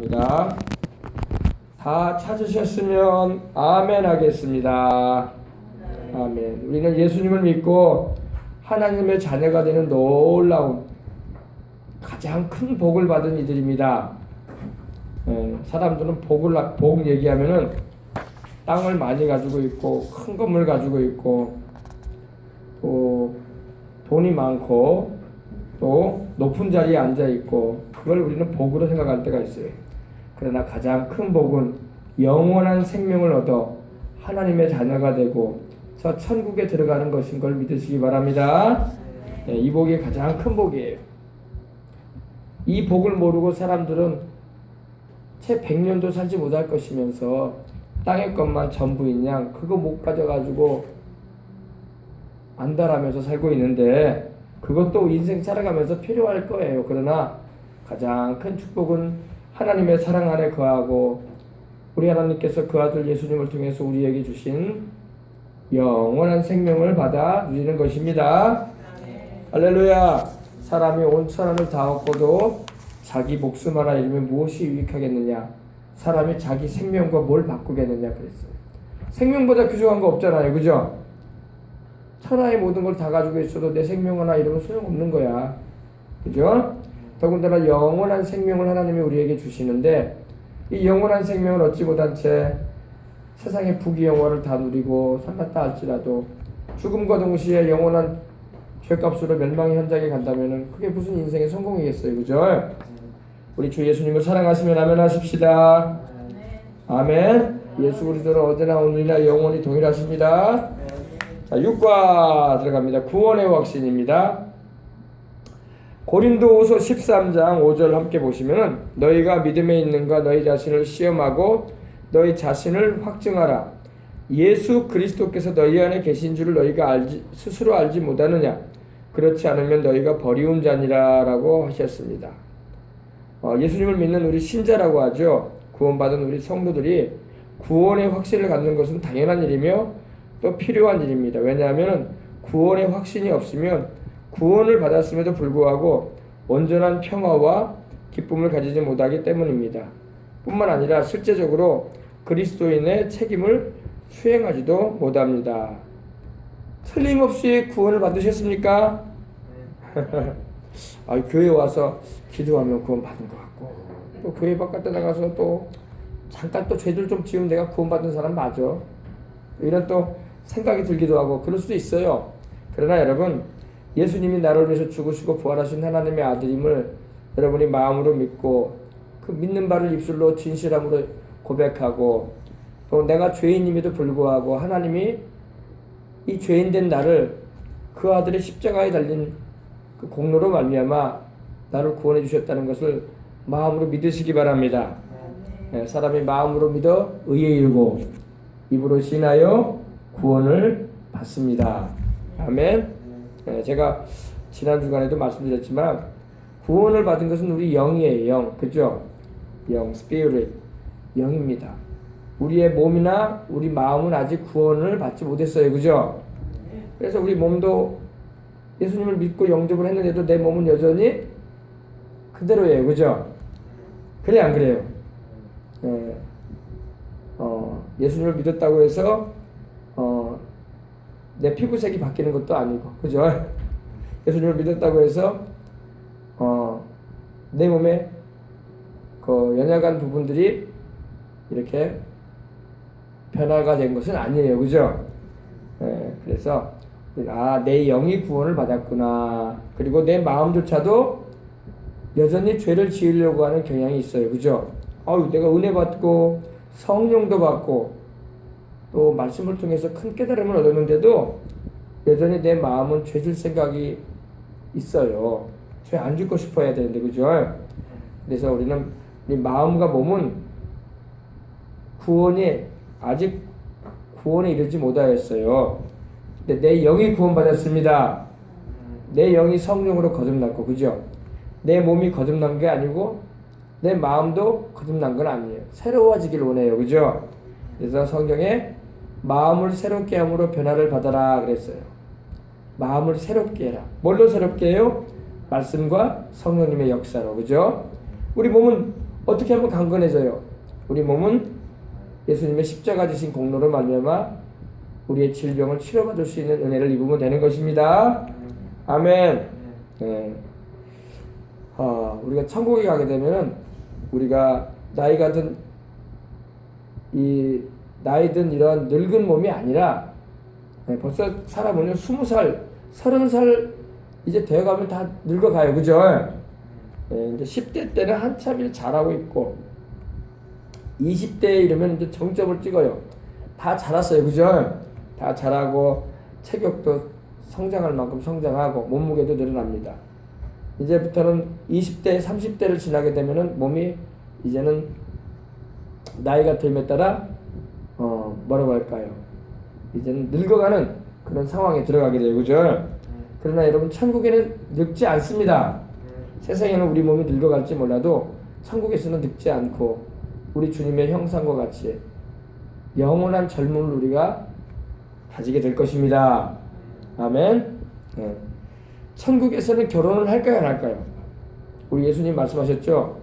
합니다. 다 찾으셨으면 아멘 하겠습니다. 아멘. 우리는 예수님을 믿고 하나님의 자녀가 되는 놀라운 가장 큰 복을 받은 이들입니다. 사람들은 복 얘기하면은 땅을 많이 가지고 있고 큰 건물 가지고 있고 또 돈이 많고 또 높은 자리에 앉아 있고 그걸 우리는 복으로 생각할 때가 있어요. 그러나 가장 큰 복은 영원한 생명을 얻어 하나님의 자녀가 되고 저 천국에 들어가는 것인 걸 믿으시기 바랍니다. 이 복이 가장 큰 복이에요. 이 복을 모르고 사람들은 채 100년도 살지 못할 것이면서 땅의 것만 전부인 양 그거 못 가져가지고 안달하면서 살고 있는데 그것도 인생 살아가면서 필요할 거예요. 그러나 가장 큰 축복은 하나님의 사랑 안에 거하고 우리 하나님께서 그 아들 예수님을 통해서 우리에게 주신 영원한 생명을 받아 누리는 것입니다. 할렐루야. 사람이 온 천하를 다 얻고도 자기 목숨 하나 잃으면 무엇이 유익하겠느냐. 사람이 자기 생명과 뭘 바꾸겠느냐 그랬어요. 생명보다 귀중한 거 없잖아요. 그죠? 천하의 모든 걸 다 가지고 있어도 내 생명 하나 잃으면 소용없는 거야. 그죠? 더군다나 영원한 생명을 하나님이 우리에게 주시는데 이 영원한 생명을 얻지 못한 채 세상의 부귀영화를 다 누리고 살았다 할지라도 죽음과 동시에 영원한 죄값으로 멸망의 현장에 간다면 그게 무슨 인생의 성공이겠어요. 그죠? 우리 주 예수님을 사랑하시면 아멘 하십시다. 아멘. 예수 그리스도는 어제나 오늘이나 영원히 동일하십니다. 자, 6과 들어갑니다. 구원의 확신입니다. 고린도후서 13장 5절 함께 보시면은 너희가 믿음에 있는가 너희 자신을 시험하고 너희 자신을 확증하라. 예수 그리스도께서 너희 안에 계신 줄을 너희가 스스로 알지 못하느냐. 그렇지 않으면 너희가 버리운 자니라 라고 하셨습니다. 예수님을 믿는 우리 신자라고 하죠. 구원받은 우리 성도들이 구원의 확신을 갖는 것은 당연한 일이며 또 필요한 일입니다. 왜냐하면 구원의 확신이 없으면 구원을 받았음에도 불구하고 온전한 평화와 기쁨을 가지지 못하기 때문입니다. 뿐만 아니라 실제적으로 그리스도인의 책임을 수행하지도 못합니다. 틀림없이 구원을 받으셨습니까? 교회 와서 기도하면 구원 받은 것 같고 또 교회 바깥에 나가서 또 잠깐 또 죄들 좀 지으면 내가 구원 받은 사람 맞아. 이런 또 생각이 들기도 하고 그럴 수도 있어요. 그러나 여러분 예수님이 나를 위해서 죽으시고 부활하신 하나님의 아들임을 여러분이 마음으로 믿고 그 믿는 바를 입술로 진실함으로 고백하고 또 내가 죄인임에도 불구하고 하나님이 이 죄인된 나를 그 아들의 십자가에 달린 그 공로로 말미암아 나를 구원해 주셨다는 것을 마음으로 믿으시기 바랍니다. 사람이 마음으로 믿어 의에 이르고 입으로 신하여 구원을 받습니다. 아멘. 제가 지난 주간에도 말씀드렸지만 구원을 받은 것은 우리 영이에요. 영. 그죠? 영, 스피릿. 영입니다. 우리의 몸이나 우리 마음은 아직 구원을 받지 못했어요. 그죠? 그래서 우리 몸도 예수님을 믿고 영접을 했는데도 내 몸은 여전히 그대로예요. 그죠? 그래 안 그래요? 예수님을 믿었다고 해서 내 피부색이 바뀌는 것도 아니고, 그죠? 예수님을 믿었다고 해서 내 몸에 그 연약한 부분들이 이렇게 변화가 된 것은 아니에요. 그죠? 그래서 내 영이 구원을 받았구나. 그리고 내 마음조차도 여전히 죄를 지으려고 하는 경향이 있어요. 그죠? 내가 은혜 받고 성령도 받고 또 말씀을 통해서 큰 깨달음을 얻었는데도 여전히 내 마음은 죄 질 생각이 있어요. 죄 안 짓고 싶어 해야 되는데. 그죠? 그래서 우리는 우리 마음과 몸은 아직 구원에 이르지 못하였어요. 근데 내 영이 구원받았습니다. 내 영이 성령으로 거듭났고, 그죠? 내 몸이 거듭난 게 아니고 내 마음도 거듭난 건 아니에요. 새로워지길 원해요. 그죠? 그래서 성경에 마음을 새롭게 함으로 변화를 받아라 그랬어요. 마음을 새롭게 해라. 뭘로 새롭게 해요? 말씀과 성령님의 역사로. 그죠? 우리 몸은 어떻게 하면 강건해져요? 우리 몸은 예수님의 십자가 지신 공로로 말미암아 우리의 질병을 치료받을 수 있는 은혜를 입으면 되는 것입니다. 아멘. 네. 우리가 천국에 가게 되면은 우리가 나이가 든 이런 늙은 몸이 아니라 벌써 살아보면 20살, 30살 이제 되어가면 다 늙어가요. 그죠? 이제 10대 때는 한참 일 잘하고 있고 20대에 이르면 이제 정점을 찍어요. 다 자랐어요. 그죠? 다 자라고 체격도 성장할 만큼 성장하고 몸무게도 늘어납니다. 이제부터는 20대, 30대를 지나게 되면은 몸이 이제는 나이가 듦에 따라 뭐라고 할까요? 이제는 늙어가는 그런 상황에 들어가게 돼요. 그죠? 그러나 여러분 천국에는 늙지 않습니다. 세상에는 우리 몸이 늙어갈지 몰라도 천국에서는 늙지 않고 우리 주님의 형상과 같이 영원한 젊음을 우리가 가지게 될 것입니다. 아멘. 네. 천국에서는 결혼을 할까요, 안 할까요? 우리 예수님 말씀하셨죠.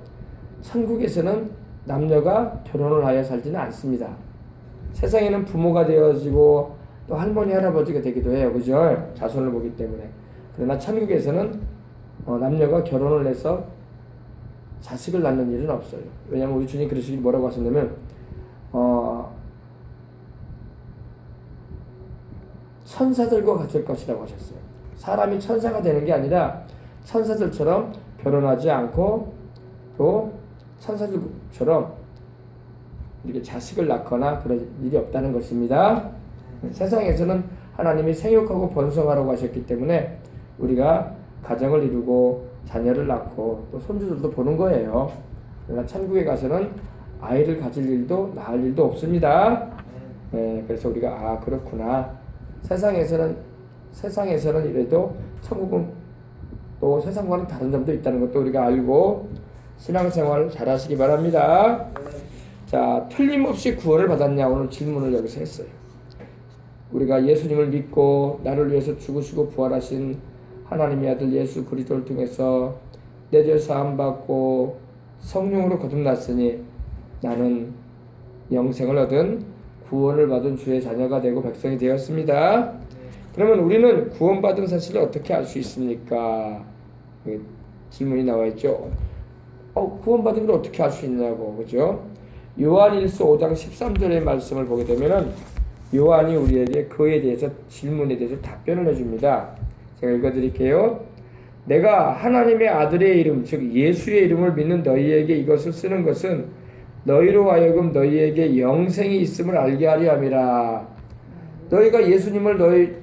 천국에서는 남녀가 결혼을 하여 살지는 않습니다. 세상에는 부모가 되어지고 또 할머니 할아버지가 되기도 해요. 그죠? 자손을 보기 때문에. 그러나 천국에서는 남녀가 결혼을 해서 자식을 낳는 일은 없어요. 왜냐하면 우리 주님 그러시기 뭐라고 하셨냐면 천사들과 같을 것이라고 하셨어요. 사람이 천사가 되는 게 아니라 천사들처럼 결혼하지 않고 또 천사들처럼 이렇게 자식을 낳거나 그런 일이 없다는 것입니다. 세상에서는 하나님이 생육하고 번성하라고 하셨기 때문에 우리가 가정을 이루고 자녀를 낳고 또 손주들도 보는 거예요. 그러나 천국에 가서는 아이를 가질 일도 낳을 일도 없습니다. 그래서 우리가 그렇구나. 세상에서는 이래도 천국은 또 세상과는 다른 점도 있다는 것도 우리가 알고 신앙생활 잘 하시기 바랍니다. 자, 틀림없이 구원을 받았냐? 오늘 질문을 여기서 했어요. 우리가 예수님을 믿고 나를 위해서 죽으시고 부활하신 하나님의 아들 예수 그리스도를 통해서 내 죄 사함 받고 성령으로 거듭났으니 나는 영생을 얻은 구원을 받은 주의 자녀가 되고 백성이 되었습니다. 그러면 우리는 구원받은 사실을 어떻게 알 수 있습니까? 질문이 나와 있죠. 구원받은 걸 어떻게 알 수 있냐고, 그죠? 요한일서 5장 13절의 말씀을 보게 되면은 요한이 우리에게 그에 대해서 질문에 대해서 답변을 해줍니다. 제가 읽어드릴게요. 내가 하나님의 아들의 이름, 즉 예수의 이름을 믿는 너희에게 이것을 쓰는 것은 너희로 하여금 너희에게 영생이 있음을 알게 하려 함이라. 너희가 예수님을 너희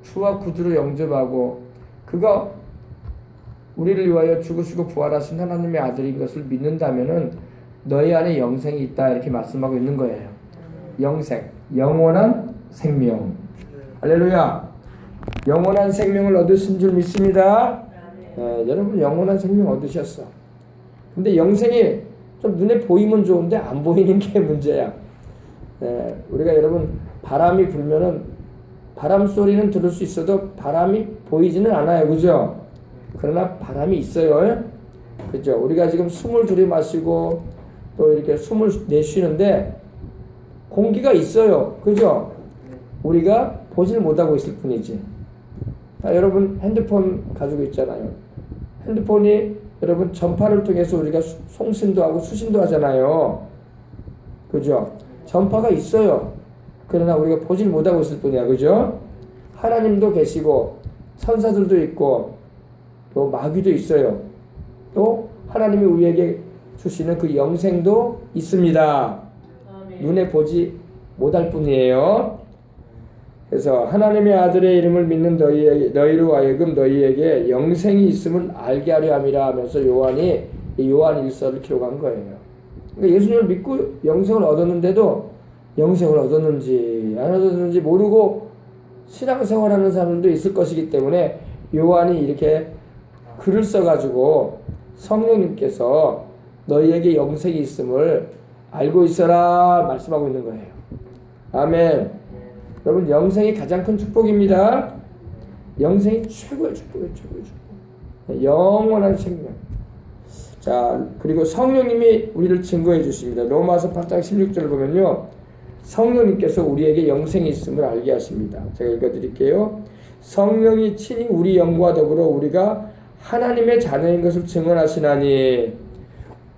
주와 구주로 영접하고 그가 우리를 위하여 죽으시고 부활하신 하나님의 아들인 것을 믿는다면은 너희 안에 영생이 있다 이렇게 말씀하고 있는 거예요. 영생, 영원한 생명. 할렐루야. 영원한 생명을 얻으신 줄 믿습니다. 여러분 영원한 생명 얻으셨어. 근데 영생이 좀 눈에 보이면 좋은데 안 보이는 게 문제야. 우리가 여러분 바람이 불면은 바람 소리는 들을 수 있어도 바람이 보이지는 않아요. 그죠? 그러나 바람이 있어요. 그죠? 우리가 지금 숨을 들이마시고 또 이렇게 숨을 내쉬는데 공기가 있어요. 그죠? 우리가 보질 못하고 있을 뿐이지. 여러분 핸드폰 가지고 있잖아요. 핸드폰이 여러분 전파를 통해서 우리가 송신도 하고 수신도 하잖아요. 그죠? 전파가 있어요. 그러나 우리가 보질 못하고 있을 뿐이야. 그죠? 하나님도 계시고 천사들도 있고 또 마귀도 있어요. 또 하나님이 우리에게 주시는 그 영생도 있습니다. 눈에 보지 못할 뿐이에요. 그래서 하나님의 아들의 이름을 믿는 너희로 하여금 너희에게 영생이 있음을 알게 하려 함이라 하면서 요한이 요한일서를 기록한 거예요. 그러니까 예수님을 믿고 영생을 얻었는데도 영생을 얻었는지 안 얻었는지 모르고 신앙생활하는 사람들도 있을 것이기 때문에 요한이 이렇게 글을 써가지고 성령님께서 너희에게 영생이 있음을 알고 있어라 말씀하고 있는 거예요. 아멘. 여러분 영생이 가장 큰 축복입니다. 영생이 최고의 축복이에요. 최고의 축복. 영원한 생명. 자, 그리고 성령님이 우리를 증거해 주십니다. 로마서 8장 16절을 보면요, 성령님께서 우리에게 영생이 있음을 알게 하십니다. 제가 읽어드릴게요. 성령이 친히 우리 영과 더불어 우리가 하나님의 자녀인 것을 증언하시나니,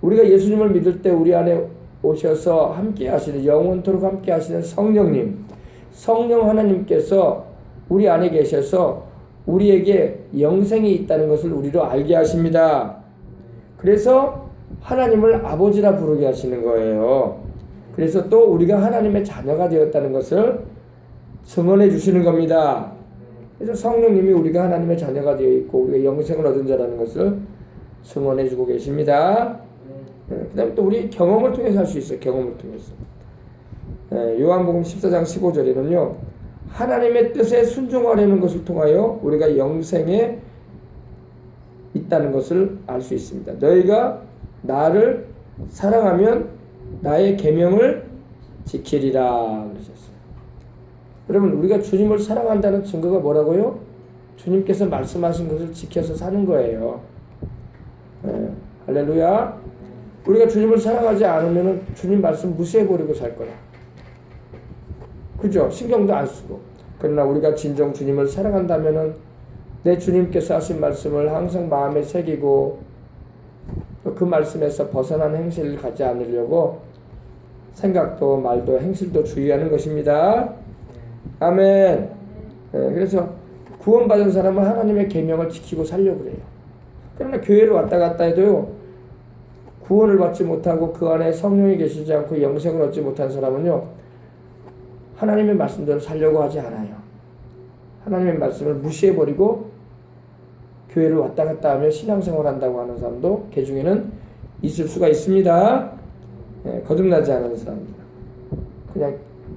우리가 예수님을 믿을 때 우리 안에 오셔서 함께 하시는, 영원토록 함께 하시는 성령님, 성령 하나님께서 우리 안에 계셔서 우리에게 영생이 있다는 것을 우리로 알게 하십니다. 그래서 하나님을 아버지라 부르게 하시는 거예요. 그래서 또 우리가 하나님의 자녀가 되었다는 것을 증언해 주시는 겁니다. 그래서 성령님이 우리가 하나님의 자녀가 되어 있고 우리가 영생을 얻은 자라는 것을 증언해 주고 계십니다. 그 다음에 또 우리 경험을 통해서 할 수 있어요. 경험을 통해서. 요한복음 14장 15절에는요, 하나님의 뜻에 순종하려는 것을 통하여 우리가 영생에 있다는 것을 알 수 있습니다. 너희가 나를 사랑하면 나의 계명을 지키리라 그러셨어요. 여러분, 우리가 주님을 사랑한다는 증거가 뭐라고요? 주님께서 말씀하신 것을 지켜서 사는 거예요. 할렐루야. 우리가 주님을 사랑하지 않으면 주님 말씀 무시해버리고 살 거야. 그죠? 신경도 안 쓰고. 그러나 우리가 진정 주님을 사랑한다면 내 주님께서 하신 말씀을 항상 마음에 새기고 그 말씀에서 벗어난 행실을 가지 않으려고 생각도 말도 행실도 주의하는 것입니다. 아멘. 그래서 구원받은 사람은 하나님의 계명을 지키고 살려고 그래요. 그러나 교회를 왔다 갔다 해도요, 구원을 받지 못하고 그 안에 성령이 계시지 않고 영생을 얻지 못한 사람은요, 하나님의 말씀대로 살려고 하지 않아요. 하나님의 말씀을 무시해버리고 교회를 왔다 갔다 하며 신앙생활 한다고 하는 사람도 그 중에는 있을 수가 있습니다. 거듭나지 않은 사람들, 그냥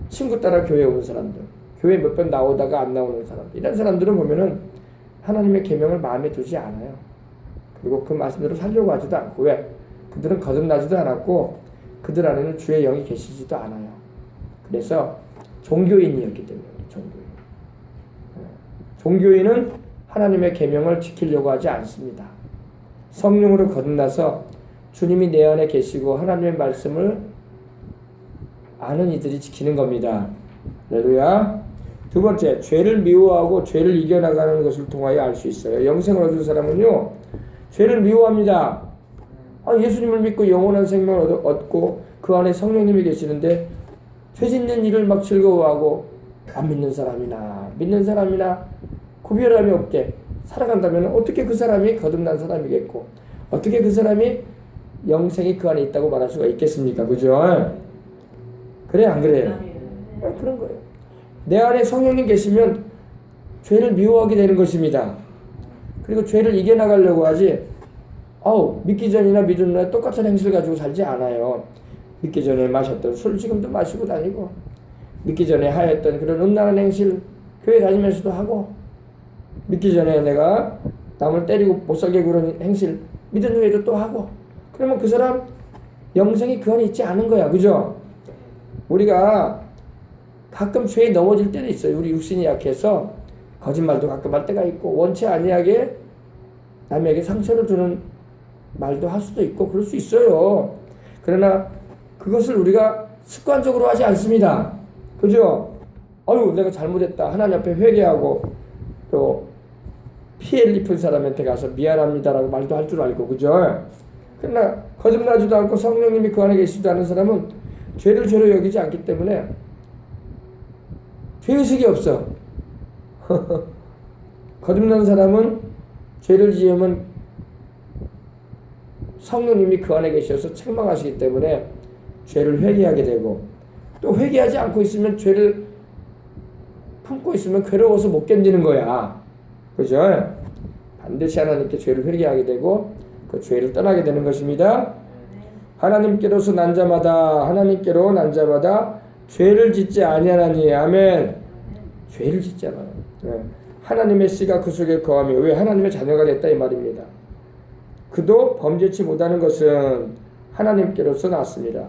친구 따라 교회에 온 사람들, 교회 몇 번 나오다가 안 나오는 사람들, 이런 사람들은 보면은 하나님의 계명을 마음에 두지 않아요. 그리고 그 말씀대로 살려고 하지도 않고, 왜? 그들은 거듭나지도 않았고 그들 안에는 주의 영이 계시지도 않아요. 그래서 종교인이었기 때문에. 종교인은 하나님의 계명을 지키려고 하지 않습니다. 성령으로 거듭나서 주님이 내 안에 계시고 하나님의 말씀을 아는 이들이 지키는 겁니다. 할렐루야. 두 번째, 죄를 미워하고 죄를 이겨나가는 것을 통하여 알 수 있어요. 영생을 얻은 사람은요, 죄를 미워합니다. 예수님을 믿고 영원한 생명을 얻고 그 안에 성령님이 계시는데 죄 짓는 일을 막 즐거워하고, 안 믿는 사람이나 믿는 사람이나 구별함이 없게 살아간다면 어떻게 그 사람이 거듭난 사람이겠고, 어떻게 그 사람이 영생이 그 안에 있다고 말할 수가 있겠습니까? 그죠? 그래, 안 그래요? 그런 거예요. 내 안에 성령님 계시면 죄를 미워하게 되는 것입니다. 그리고 죄를 이겨나가려고 하지, 믿기 전이나 믿은 후에 똑같은 행실을 가지고 살지 않아요. 믿기 전에 마셨던 술 지금도 마시고 다니고, 믿기 전에 하였던 그런 음란한 행실 교회 다니면서도 하고, 믿기 전에 내가 남을 때리고 못살게 그런 행실 믿은 후에도 또 하고, 그러면 그 사람 영생이 그 안에 있지 않은 거야. 그죠? 우리가 가끔 죄에 넘어질 때도 있어요. 우리 육신이 약해서 거짓말도 가끔 할 때가 있고, 원치 아니하게 남에게 상처를 주는 말도 할 수도 있고 그럴 수 있어요. 그러나 그것을 우리가 습관적으로 하지 않습니다. 그죠? 내가 잘못했다. 하나님 앞에 회개하고 또 피해를 입은 사람한테 가서 미안합니다라고 말도 할 줄 알고, 그죠? 그러나 거듭나지도 않고 성령님이 그 안에 계시지도 않은 사람은 죄를 죄로 여기지 않기 때문에 죄의식이 없어. 거듭난 사람은 죄를 지으면 성령님이 그 안에 계셔서 책망하시기 때문에 죄를 회개하게 되고, 또 회개하지 않고 있으면 죄를 품고 있으면 괴로워서 못 견디는 거야. 그죠? 반드시 하나님께 죄를 회개하게 되고 그 죄를 떠나게 되는 것입니다. 하나님께로 난 자마다 죄를 짓지 아니하나니. 아멘. 죄를 짓지 않아요. 하나님의 씨가 그 속에 거하며, 왜? 하나님의 자녀가 됐다 이 말입니다. 그도 범죄치 못하는 것은 하나님께로서 났습니다.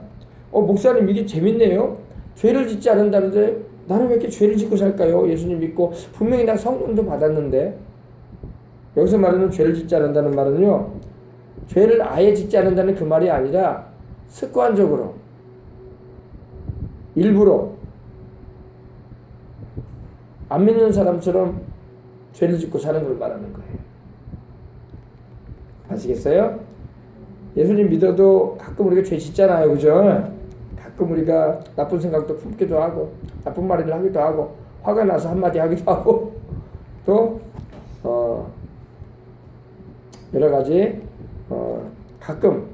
목사님 이게 재밌네요. 죄를 짓지 않는다는데 나는 왜 이렇게 죄를 짓고 살까요? 예수님 믿고 분명히 나 성령도 받았는데. 여기서 말하는 죄를 짓지 않는다는 말은요, 죄를 아예 짓지 않는다는 그 말이 아니라 습관적으로 일부러 안 믿는 사람처럼 죄를 짓고 사는 걸 말하는 거예요. 아시겠어요? 예수님 믿어도 가끔 우리가 죄 짓잖아요. 그죠? 가끔 우리가 나쁜 생각도 품기도 하고 나쁜 말을 하기도 하고 화가 나서 한마디 하기도 하고 또 여러 가지 가끔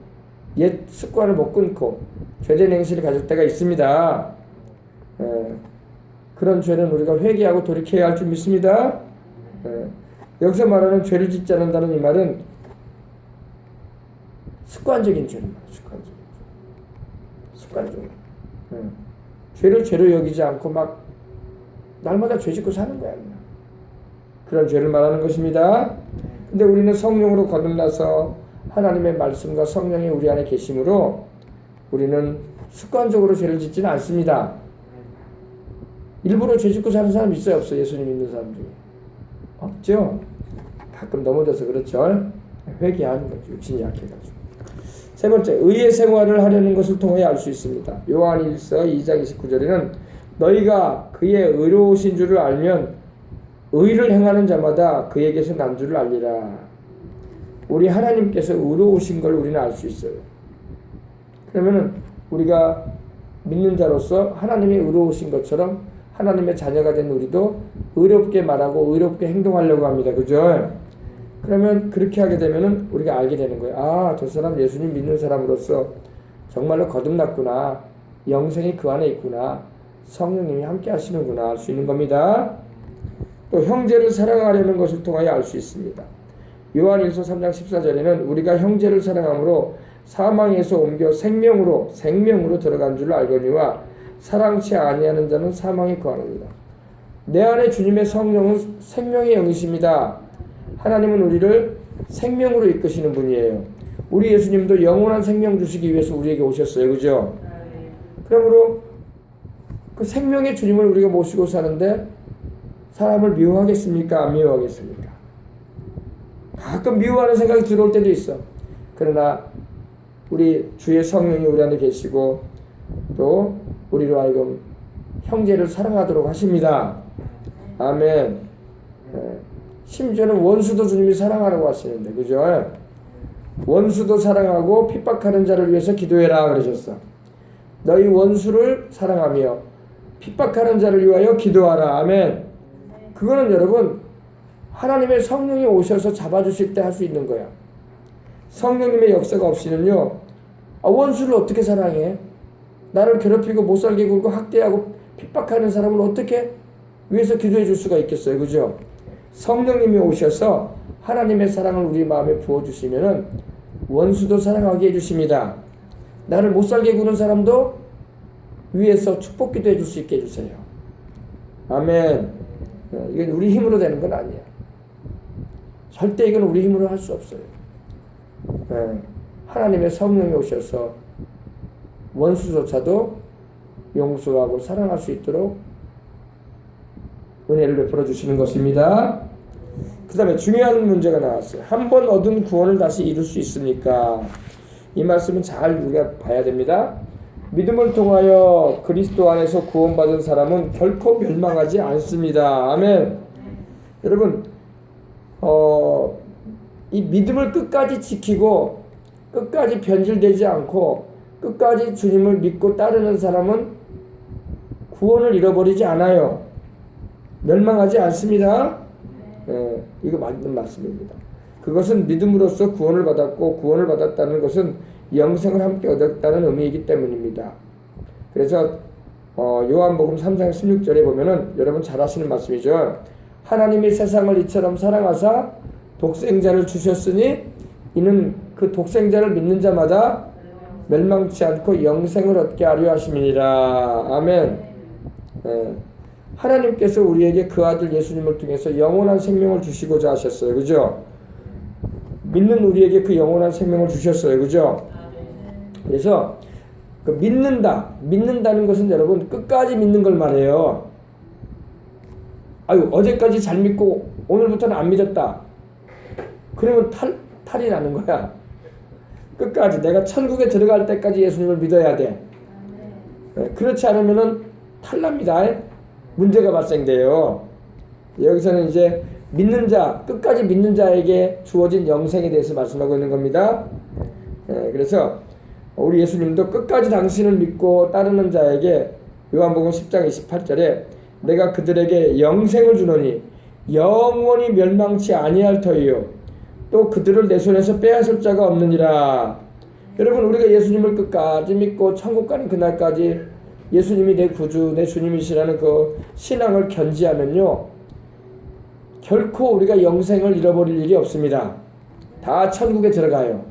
옛 습관을 못 끊고 죄된 행실을 가질 때가 있습니다. 그런 죄는 우리가 회개하고 돌이켜야 할 줄 믿습니다. 여기서 말하는 죄를 짓지 않는다는 이 말은 습관적인 죄는 습관적으로 죄를 죄로 여기지 않고 막 날마다 죄 짓고 사는 거야. 그런 죄를 말하는 것입니다. 근데 우리는 성령으로 거듭나서 하나님의 말씀과 성령이 우리 안에 계심으로 우리는 습관적으로 죄를 짓지는 않습니다. 일부러 죄 짓고 사는 사람 있어요? 없어요? 예수님 믿는 사람 중에? 없죠? 가끔 넘어져서 그렇죠? 회개하는 거죠. 육신이 약해가지고. 세 번째, 의의 생활을 하려는 것을 통해 알 수 있습니다. 요한일서 2장 29절에는 너희가 그의 의로우신 줄을 알면 의를 행하는 자마다 그에게서 난 줄을 알리라. 우리 하나님께서 의로우신 걸 우리는 알 수 있어요. 그러면은 우리가 믿는 자로서 하나님이 의로우신 것처럼 하나님의 자녀가 된 우리도 의롭게 말하고 의롭게 행동하려고 합니다. 그죠? 그러면 그렇게 하게 되면은 우리가 알게 되는 거예요. 아, 저 사람 예수님 믿는 사람으로서 정말로 거듭났구나. 영생이 그 안에 있구나. 성령님이 함께 하시는구나. 알 수 있는 겁니다. 또 형제를 사랑하려는 것을 통하여 알 수 있습니다. 요한일서 3장 14절에는 우리가 형제를 사랑함으로 사망에서 옮겨 생명으로 들어간 줄 알거니와 사랑치 아니하는 자는 사망에 거하느니라. 내 안에 주님의 성령은 생명의 영이십니다. 하나님은 우리를 생명으로 이끄시는 분이에요. 우리 예수님도 영원한 생명 주시기 위해서 우리에게 오셨어요. 그죠? 그러므로 그 생명의 주님을 우리가 모시고 사는데 사람을 미워하겠습니까? 안 미워하겠습니까? 가끔 미워하는 생각이 들어올 때도 있어. 그러나 우리 주의 성령이 우리 안에 계시고 또 우리로 하여금 형제를 사랑하도록 하십니다. 아멘. 심지어는 원수도 주님이 사랑하라고 하시는데, 그죠? 원수도 사랑하고 핍박하는 자를 위해서 기도해라 그러셨어. 너희 원수를 사랑하며 핍박하는 자를 위하여 기도하라. 아멘. 그거는 여러분 하나님의 성령이 오셔서 잡아주실 때 할 수 있는 거야. 성령님의 역사가 없이는요, 원수를 어떻게 사랑해? 나를 괴롭히고 못살게 굴고 학대하고 핍박하는 사람을 어떻게 위해서 기도해 줄 수가 있겠어요? 그죠? 성령님이 오셔서 하나님의 사랑을 우리 마음에 부어주시면은 원수도 사랑하게 해주십니다. 나를 못살게 구는 사람도 위에서 축복 기도해 줄 수 있게 해주세요. 아멘. 이건 우리 힘으로 되는 건 아니야. 절대 이건 우리 힘으로 할 수 없어요. 하나님의 성령이 오셔서 원수조차도 용서하고 사랑할 수 있도록 은혜를 베풀어 주시는 것입니다. 그 다음에 중요한 문제가 나왔어요. 한 번 얻은 구원을 다시 이룰 수 있습니까? 이 말씀은 잘 우리가 봐야 됩니다. 믿음을 통하여 그리스도 안에서 구원받은 사람은 결코 멸망하지 않습니다. 아멘. 여러분, 이 믿음을 끝까지 지키고 끝까지 변질되지 않고 끝까지 주님을 믿고 따르는 사람은 구원을 잃어버리지 않아요. 멸망하지 않습니다. 이거 맞는 말씀입니다. 그것은 믿음으로써 구원을 받았고 구원을 받았다는 것은 영생을 함께 얻었다는 의미이기 때문입니다. 그래서 요한복음 3장 16절에 보면은 여러분 잘 아시는 말씀이죠. 하나님이 세상을 이처럼 사랑하사 독생자를 주셨으니 이는 그 독생자를 믿는 자마다 멸망치 않고 영생을 얻게 하려 하심이니라. 아멘. 하나님께서 우리에게 그 아들 예수님을 통해서 영원한 생명을 주시고자 하셨어요. 그죠? 믿는 우리에게 그 영원한 생명을 주셨어요. 그죠? 그래서 그 믿는다는 것은 여러분 끝까지 믿는 걸 말해요. 아유, 어제까지 잘 믿고 오늘부터는 안 믿었다. 그러면 탈이 나는 거야. 끝까지 내가 천국에 들어갈 때까지 예수님을 믿어야 돼. 그렇지 않으면은 탈납니다. 문제가 발생돼요. 여기서는 이제 믿는 자, 끝까지 믿는 자에게 주어진 영생에 대해서 말씀하고 있는 겁니다. 그래서 우리 예수님도 끝까지 당신을 믿고 따르는 자에게 요한복음 10장 28절에 내가 그들에게 영생을 주노니 영원히 멸망치 아니할 터이요 또 그들을 내 손에서 빼앗을 자가 없느니라. 여러분, 우리가 예수님을 끝까지 믿고 천국 가는 그날까지 예수님이 내 구주, 내 주님이시라는 그 신앙을 견지하면요, 결코 우리가 영생을 잃어버릴 일이 없습니다. 다 천국에 들어가요.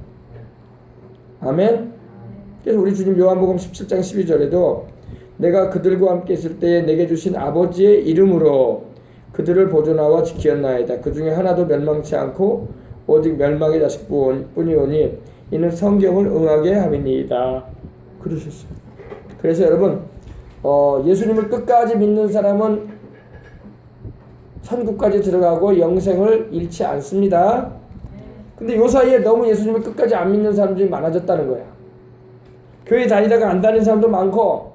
아멘. 그래서 우리 주님 요한복음 17장 12절에도 내가 그들과 함께 있을 때에 내게 주신 아버지의 이름으로 그들을 보존하와 지키었나이다. 그 중에 하나도 멸망치 않고 오직 멸망의 자식뿐이오니 이는 성경을 응하게 함이니이다. 그러셨어요. 그래서 여러분, 예수님을 끝까지 믿는 사람은 천국까지 들어가고 영생을 잃지 않습니다. 근데 요 사이에 너무 예수님을 끝까지 안 믿는 사람들이 많아졌다는 거야. 교회 다니다가 안 다니는 사람도 많고,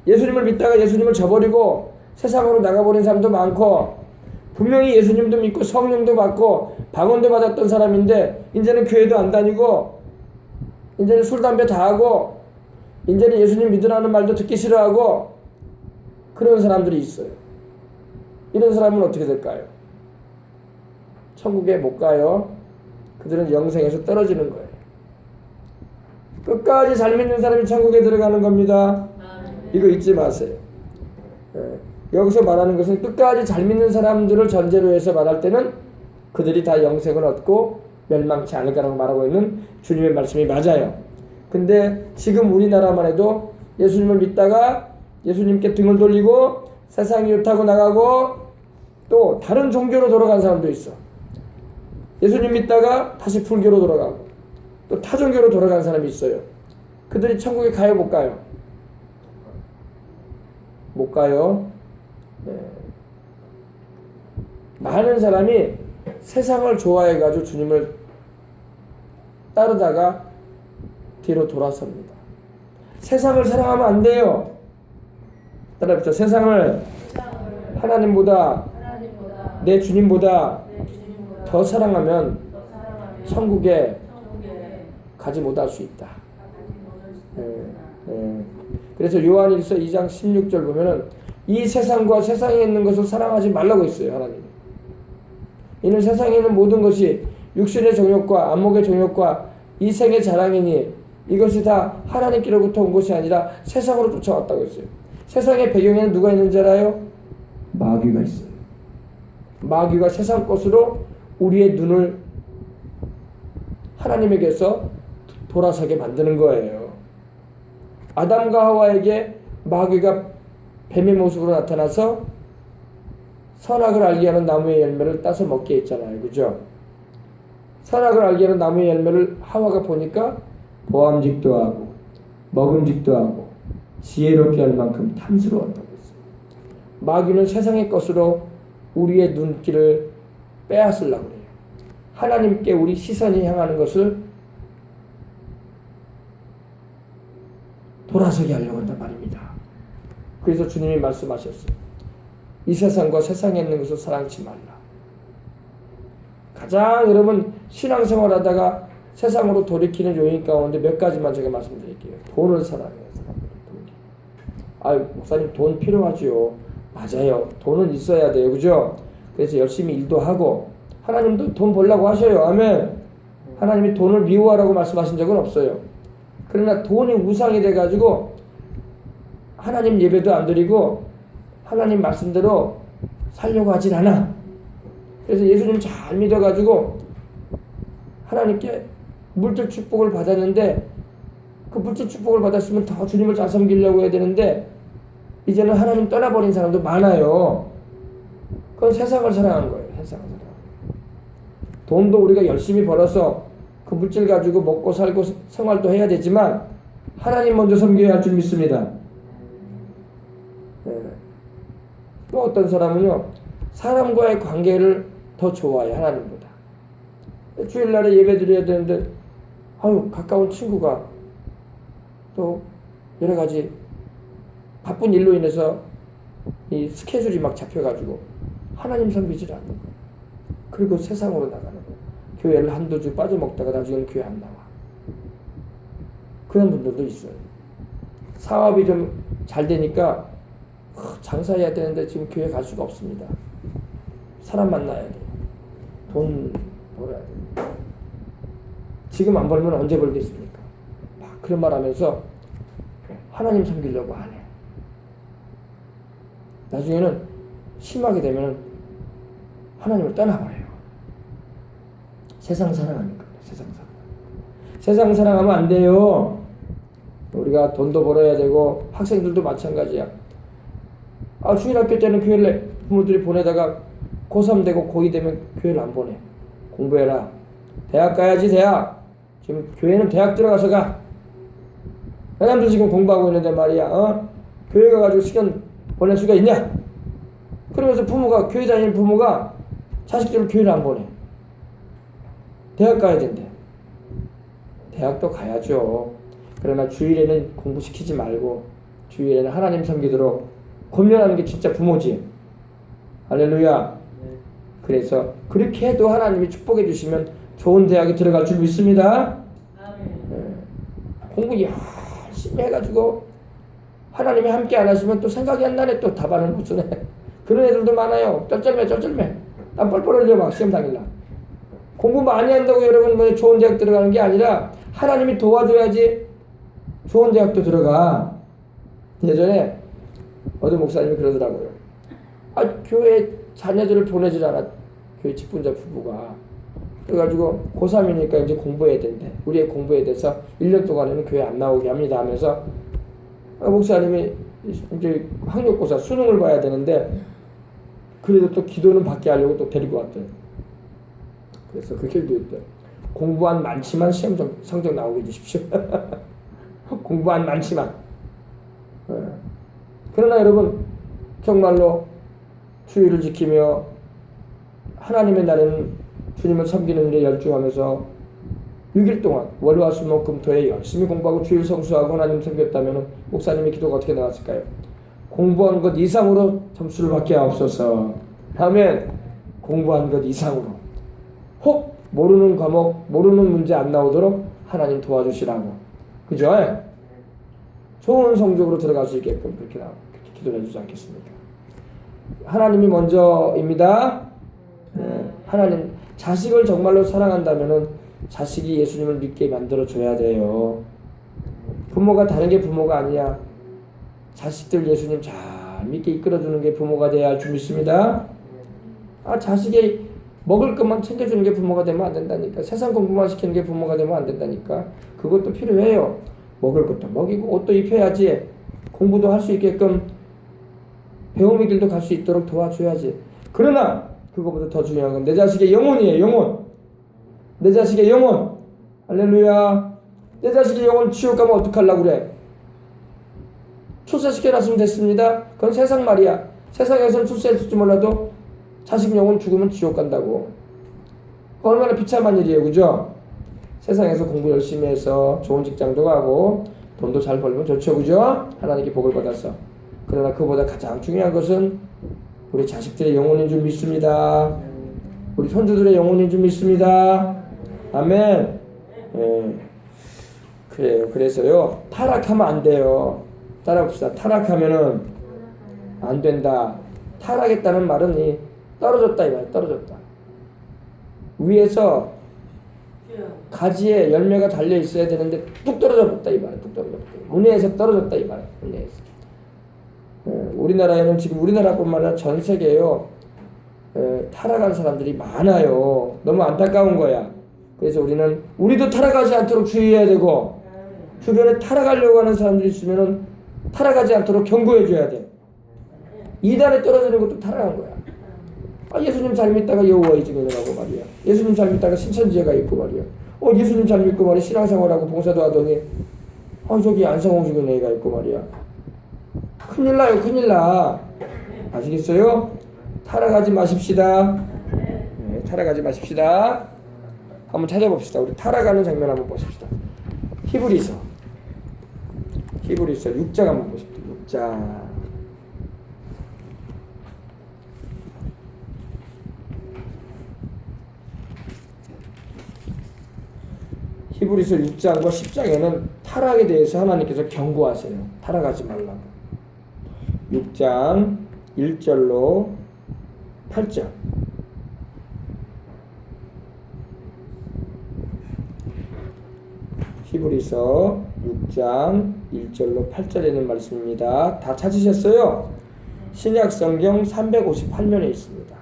예수님을 믿다가 예수님을 저버리고 세상으로 나가버린 사람도 많고, 분명히 예수님도 믿고 성령도 받고 방언도 받았던 사람인데 이제는 교회도 안 다니고 이제는 술 담배 다 하고 이제는 예수님 믿으라는 말도 듣기 싫어하고 그런 사람들이 있어요. 이런 사람은 어떻게 될까요? 천국에 못 가요. 그들은 영생에서 떨어지는 거예요. 끝까지 잘 믿는 사람이 천국에 들어가는 겁니다. 이거 잊지 마세요. 여기서 말하는 것은 끝까지 잘 믿는 사람들을 전제로 해서 말할 때는 그들이 다 영생을 얻고 멸망치 않을 거라고 말하고 있는 주님의 말씀이 맞아요. 근데 지금 우리나라만 해도 예수님을 믿다가 예수님께 등을 돌리고 세상 이웃 타고 나가고 또 다른 종교로 돌아간 사람도 있어. 예수님 믿다가 다시 불교로 돌아가고 또 타종교로 돌아간 사람이 있어요. 그들이 천국에 가요, 못 가요? 못 가요. 많은 사람이 세상을 좋아해가지고 주님을 따르다가 뒤로 돌아섭니다. 세상을 사랑하면 안 돼요. 따라붙여. 세상을 하나님보다 내 주님보다 더 사랑하면 천국에 가지 못할 수 있다. 그래서 요한일서 2장 16절 보면은 이 세상과 세상에 있는 것을 사랑하지 말라고 했어요. 하나님. 이는 세상에 있는 모든 것이 육신의 정욕과 안목의 정욕과 이생의 자랑이니 이것이 다 하나님께로부터 온 것이 아니라 세상으로 쫓아왔다고 했어요. 세상의 배경에는 누가 있는지 알아요? 마귀가 있어요. 마귀가 세상 것으로 우리의 눈을 하나님에게서 돌아서게 만드는 거예요. 아담과 하와에게 마귀가 뱀의 모습으로 나타나서 선악을 알게 하는 나무의 열매를 따서 먹게 했잖아요. 그죠? 선악을 알게 하는 나무의 열매를 하와가 보니까 보암직도 하고 먹음직도 하고 지혜롭게 할 만큼 탐스러웠다고 했어요. 마귀는 세상의 것으로 우리의 눈길을 빼앗으려고 해요. 하나님께 우리 시선이 향하는 것을 돌아서게 하려고 한단 말입니다. 그래서 주님이 말씀하셨어요. 이 세상과 세상에 있는 것을 사랑치 말라. 가장 여러분 신앙생활 하다가 세상으로 돌이키는 요인 가운데 몇 가지만 제가 말씀드릴게요. 돈을 사랑해요. 목사님 돈 필요하죠. 맞아요. 돈은 있어야 돼요. 그죠? 그래서 열심히 일도 하고 하나님도 돈 벌라고 하셔요. 아멘. 하나님이 돈을 미워하라고 말씀하신 적은 없어요. 그러나 돈이 우상이 돼가지고 하나님 예배도 안 드리고 하나님 말씀대로 살려고 하진 않아. 그래서 예수님 잘 믿어가지고 하나님께 물질 축복을 받았는데 그 물질 축복을 받았으면 더 주님을 잘 섬기려고 해야 되는데 이제는 하나님 떠나버린 사람도 많아요. 그건 세상을 사랑하는 거예요. 세상을 사랑하는 거예요. 돈도 우리가 열심히 벌어서 그 물질 가지고 먹고 살고 생활도 해야 되지만 하나님 먼저 섬겨야 할 줄 믿습니다. 또 어떤 사람은요 사람과의 관계를 더 좋아해요. 하나님보다. 주일날에 예배 드려야 되는데 아유 가까운 친구가 또 여러 가지 바쁜 일로 인해서 이 스케줄이 막 잡혀가지고 하나님 섬기질 않는 거예요. 그리고 세상으로 나가는 거예요. 교회를 한두 주 빠져먹다가 나중에는 교회 안 나와. 그런 분들도 있어요. 사업이 좀 잘 되니까 장사해야 되는데 지금 교회 갈 수가 없습니다. 사람 만나야 돼요. 돈 벌어야 돼요. 지금 안 벌면 언제 벌겠습니까? 막 그런 말 하면서 하나님 섬기려고 안 해. 나중에는 심하게 되면 하나님을 떠나버려요. 세상 사랑하니까. 세상 사랑하면 안 돼요. 우리가 돈도 벌어야 되고 학생들도 마찬가지야. 주일학교 때는 교회를 부모들이 보내다가 고3 되고 고2 되면 교회를 안 보내. 공부해라. 대학 가야지 대학. 지금 교회는 대학 들어가서 가. 사람들 지금 공부하고 있는데 말이야. 교회 가가지고 시간 보낼 수가 있냐? 그러면서 교회 다니는 부모가 자식들을 교회를 안 보내. 대학 가야 된대. 대학도 가야죠. 그러나 주일에는 공부시키지 말고 주일에는 하나님 섬기도록 권면하는 게 진짜 부모지. 할렐루야. 그래서 그렇게 해도 하나님이 축복해 주시면 좋은 대학에 들어갈 줄 믿습니다. 공부 열심히 해가지고 하나님이 함께 안 하시면 또 생각이 안 나네. 또 답안을 못 쓰네. 그런 애들도 많아요. 쩔쩔매. 난 뻘뻘 흘려 막 시험 당일날. 공부 많이 한다고 여러분 뭐 좋은 대학 들어가는 게 아니라 하나님이 도와줘야지 좋은 대학도 들어가. 예전에 어느 목사님이 그러더라고요. 교회 자녀들을 보내질 않아. 교회 직분자 부부가. 그래가지고 고3이니까 이제 공부해야 된대. 우리 애 공부해야 돼서 1년 동안에는 교회 안 나오게 합니다 하면서 목사님이 이제 학력고사 수능을 봐야 되는데 그래도 또 기도는 받게 하려고 또 데리고 왔대요. 그래서 그렇게 얘기했대. 공부한 많지만 시험 성적 나오게 해주십시오. 공부한 많지만. 그러나 여러분 정말로 주의를 지키며 하나님의 날에는 주님을 섬기는 일에 열중하면서 6일 동안 월화수목금토에 열심히 공부하고 주일 성수하고 하나님 섬겼다면 목사님의 기도가 어떻게 나왔을까요? 공부한 것 이상으로 점수를 받게 하옵소서. 아멘. 공부한 것 이상으로. 혹 모르는 과목, 모르는 문제 안 나오도록 하나님 도와주시라고. 그죠? 좋은 성적으로 들어갈 수 있게끔 그렇게 기도해 주지 않겠습니까? 하나님이 먼저입니다. 하나님 자식을 정말로 사랑한다면은 자식이 예수님을 믿게 만들어 줘야 돼요. 부모가 다른 게 부모가 아니야. 자식들 예수님 잘 믿게 이끌어 주는 게 부모가 돼야 할 줄 믿습니다. 자식이 먹을 것만 챙겨주는 게 부모가 되면 안 된다니까. 세상 공부만 시키는 게 부모가 되면 안 된다니까. 그것도 필요해요. 먹을 것도 먹이고 옷도 입혀야지. 공부도 할 수 있게끔 배움의 길도 갈 수 있도록 도와줘야지. 그러나 그거보다 더 중요한 건 내 자식의 영혼이에요. 영혼. 내 자식의 영혼. 할렐루야. 내 자식의 영혼 지옥 가면 어떡하려고 그래. 출세시켜놨으면 됐습니다. 그건 세상 말이야. 세상에서는 출세했을지 몰라도 자식 영혼 죽으면 지옥 간다고. 얼마나 비참한 일이에요. 그죠? 세상에서 공부 열심히 해서 좋은 직장도 가고 돈도 잘 벌면 좋죠. 그죠? 하나님께 복을 받아서. 그러나 그보다 가장 중요한 것은 우리 자식들의 영혼인 줄 믿습니다. 우리 손주들의 영혼인 줄 믿습니다. 아멘. 그래요. 그래서요. 타락하면 안 돼요. 따라봅시다. 타락하면은 안 된다. 타락했다는 말은 떨어졌다 이 말이야. 떨어졌다. 위에서 가지에 열매가 달려 있어야 되는데 뚝 떨어져 버렸다 이 말이야. 뚝 떨어져 버렸다. 문에서 떨어졌다 이 말이야. 문에서. 우리나라에는 지금 우리나라뿐만 아니라 전 세계에요. 타락한 사람들이 많아요. 너무 안타까운 거야. 그래서 우리도 타락하지 않도록 주의해야 되고 주변에 타락하려고 하는 사람들이 있으면은 타락하지 않도록 경고해 줘야 돼. 이단에 떨어지는 것도 타락한 거야. 예수님 잘 믿다가 여호와의 증인을 하고 말이야. 예수님 잘 믿다가 신천지에가 있고 말이야. 예수님 잘 믿고 말이야. 신앙생활하고 봉사도 하더니 저기 안성홍 죽은 애가 있고 말이야. 큰일 나요. 큰일 나. 아시겠어요? 타락하지 마십시다. 타락하지 마십시다. 한번 찾아봅시다. 우리 타락하는 장면 한번 보십시다. 히브리서 6장 한번 보십시다. 6장. 히브리서 6장과 10장에는 타락에 대해서 하나님께서 경고하세요. 타락하지 말라고. 6장 1절로 8절. 히브리서 6장 1절로 8절에 있는 말씀입니다. 다 찾으셨어요? 신약 성경 358면에 있습니다.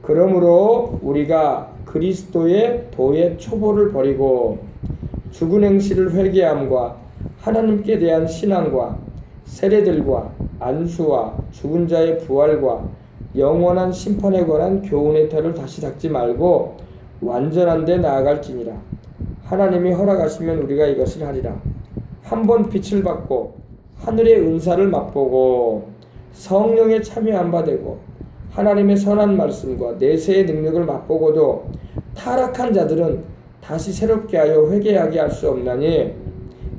그러므로 우리가 그리스도의 도의 초보를 버리고 죽은 행실을 회개함과 하나님께 대한 신앙과 세례들과 안수와 죽은 자의 부활과 영원한 심판에 관한 교훈의 터를 다시 닦지 말고 완전한 데 나아갈지니라. 하나님이 허락하시면 우리가 이것을 하리라. 한번 빛을 받고 하늘의 은사를 맛보고 성령에 참여한 바 되고 하나님의 선한 말씀과 내세의 능력을 맛보고도 타락한 자들은 다시 새롭게 하여 회개하게 할 수 없나니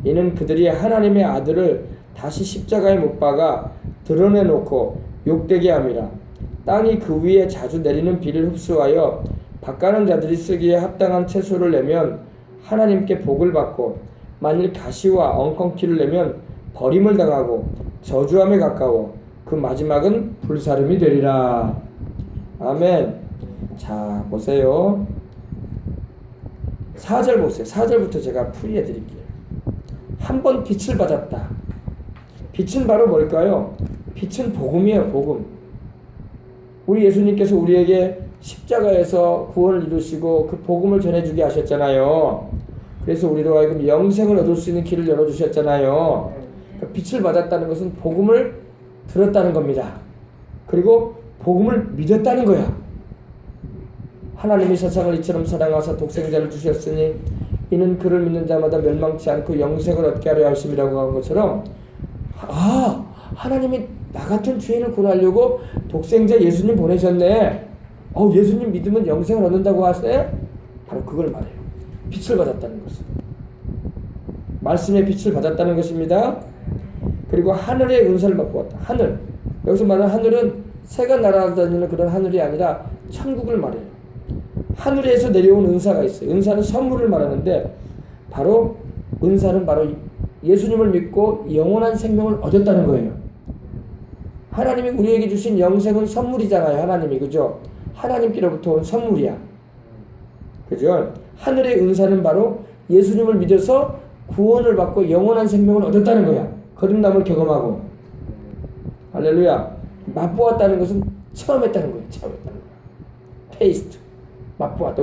이는 그들이 하나님의 아들을 다시 십자가에 못 박아 드러내놓고 욕되게 함이라. 땅이 그 위에 자주 내리는 비를 흡수하여 밭가는 자들이 쓰기에 합당한 채소를 내면 하나님께 복을 받고 만일 가시와 엉겅퀴를 내면 버림을 당하고 저주함에 가까워 그 마지막은 불사름이 되리라. 아멘. 자, 보세요. 4절 보세요. 4절부터 제가 풀이해 드릴게요. 한 번 빛을 받았다. 빛은 바로 뭘까요? 빛은 복음이에요. 복음. 우리 예수님께서 우리에게 십자가에서 구원을 이루시고 그 복음을 전해주게 하셨잖아요. 그래서 우리로 하여금 영생을 얻을 수 있는 길을 열어주셨잖아요. 그러니까 빛을 받았다는 것은 복음을 들었다는 겁니다. 그리고 복음을 믿었다는 거야. 하나님이 세상을 이처럼 사랑하사 독생자를 주셨으니 이는 그를 믿는 자마다 멸망치 않고 영생을 얻게 하려 하심이라고 한 것처럼 하나님이 나 같은 죄인을 구원하려고 독생자 예수님 보내셨네. 예수님 믿으면 영생을 얻는다고 하세요? 바로 그걸 말해요. 빛을 받았다는 것은. 말씀의 빛을 받았다는 것입니다. 그리고 하늘의 은사를 맛보았다. 하늘. 여기서 말하는 하늘은 새가 날아다니는 그런 하늘이 아니라 천국을 말해요. 하늘에서 내려온 은사가 있어요. 은사는 선물을 말하는데 바로 은사는 바로 예수님을 믿고 영원한 생명을 얻었다는 거예요. 하나님이 우리에게 주신 영생은 선물이잖아요. 하나님이. 그죠? 하나님께로부터 온 선물이야. 그죠? 하늘의 은사는 바로 예수님을 믿어서 구원을 받고 영원한 생명을 얻었다는 거야. 거듭남을 경험하고. 할렐루야. 맛보았다는 것은 체험했다는 거예요. 체험했다는 거야. 테이스트. 맛보았다.